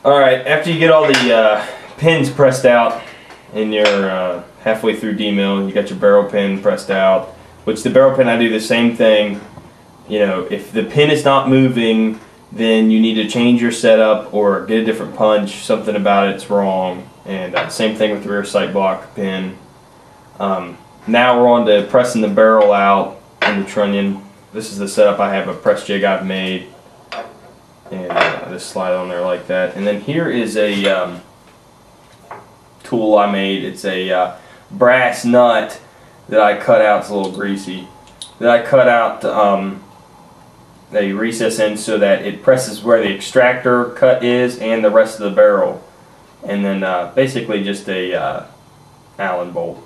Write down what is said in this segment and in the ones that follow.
Alright, after you get all the pins pressed out and you're halfway through D-mill, you got your barrel pin pressed out, which the barrel pin, I do the same thing. You know, if the pin is not moving, then you need to change your setup or get a different punch. Something about it's wrong. And same thing with the rear sight block pin. Now we're on to pressing the barrel out in the trunnion. This is the setup I have, a press jig I've made. And I just slide on there like that. And then here is a tool I made. It's a brass nut that I cut out. It's a little greasy. That I cut out a recess in so that it presses where the extractor cut is and the rest of the barrel. And then basically just a Allen bolt.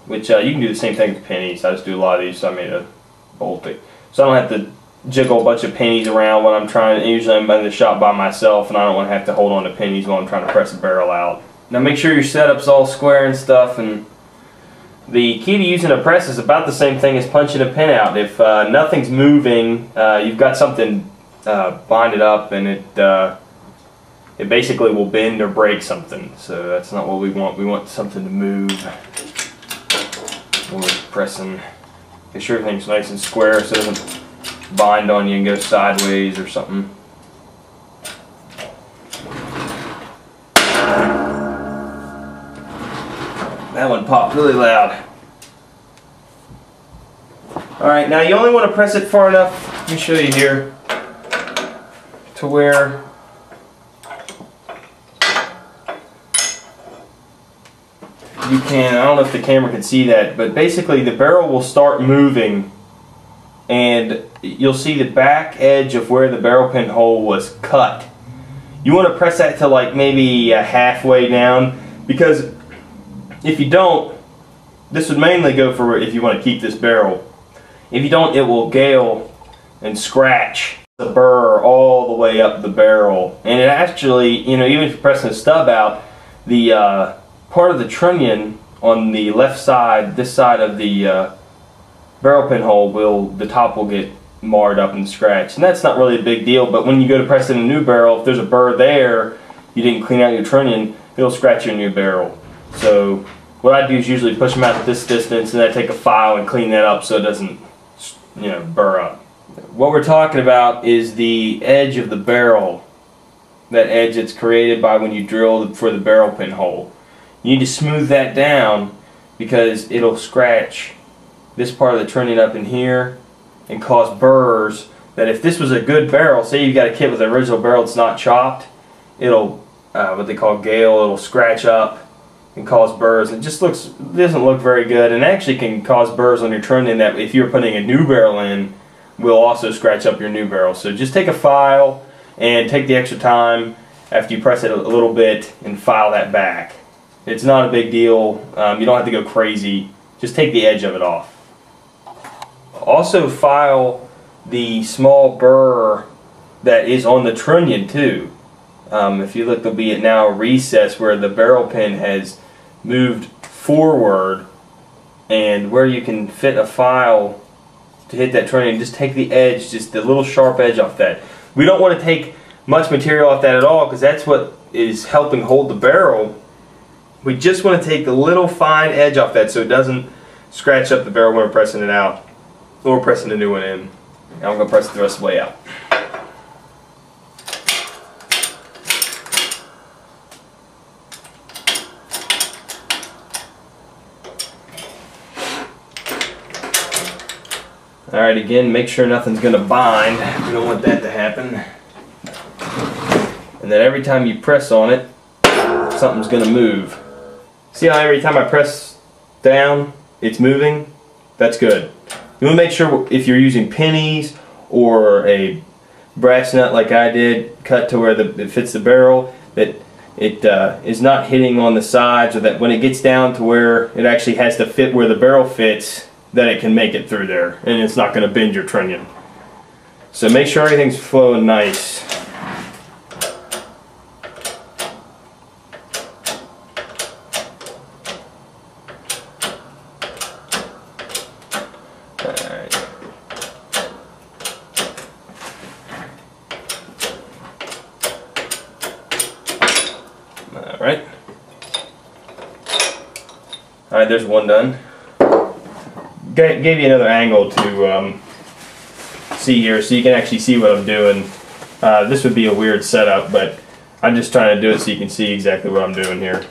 Which you can do the same thing with pennies. I just do a lot of these, so I made a bolt thing. So I don't have to jiggle a bunch of pennies around when I'm trying. Usually I'm in the shop by myself, and I don't want to have to hold on to pennies while I'm trying to press the barrel out. Now make sure your setup's all square and stuff. And the key to using a press is about the same thing as punching a pin out. If nothing's moving, you've got something binded up, and it basically will bend or break something. So that's not what we want. We want something to move. We're pressing, make sure everything's nice and square so it doesn't bind on you and go sideways or something. That one popped really loud. Alright, now you only want to press it far enough, let me show you here, to where you can, I don't know if the camera can see that, but basically the barrel will start moving and you'll see the back edge of where the barrel pin hole was cut. You want to press that to like maybe halfway down, because if you don't, this would mainly go for if you want to keep this barrel. If you don't, it will gale and scratch the burr all the way up the barrel. And it actually, you know, even if you're pressing the stub out, the part of the trunnion on the left side, this side of the barrel pin hole, the top will get marred up and scratched. And that's not really a big deal, but when you go to press in a new barrel, if there's a burr there, you didn't clean out your trunnion, it'll scratch your new barrel. So what I do is usually push them out at this distance, and I take a file and clean that up so it doesn't, you know, burr up. What we're talking about is the edge of the barrel, that edge that's created by when you drill for the barrel pin hole. You need to smooth that down because it'll scratch this part of the trunnion up in here and cause burrs that if this was a good barrel, say you've got a kit with an original barrel that's not chopped, it'll, what they call gale, it'll scratch up and cause burrs. It just doesn't look very good, and actually can cause burrs on your trunnion that if you're putting a new barrel in, will also scratch up your new barrel. So just take a file and take the extra time after you press it a little bit and file that back. It's not a big deal. You don't have to go crazy. Just take the edge of it off. Also file the small burr that is on the trunnion too. If you look, there'll be now a recess where the barrel pin has moved forward, and where you can fit a file to hit that trunnion, just take the edge, just the little sharp edge off that. We don't want to take much material off that at all, because that's what is helping hold the barrel. We just want to take a little fine edge off that so it doesn't scratch up the barrel when we're pressing it out or pressing the new one in. Now I'm going to press it the rest of the way out. Alright, again, make sure nothing's going to bind. We don't want that to happen. And then every time you press on it, something's going to move. See how every time I press down, it's moving? That's good. You want to make sure if you're using pennies or a brass nut like I did, cut to where it fits the barrel, that it is not hitting on the sides, or that when it gets down to where it actually has to fit where the barrel fits, that it can make it through there and it's not going to bend your trunnion. So make sure everything's flowing nice. Alright. Alright, there's one done. Gave you another angle to see here so you can actually see what I'm doing. This would be a weird setup, but I'm just trying to do it so you can see exactly what I'm doing here.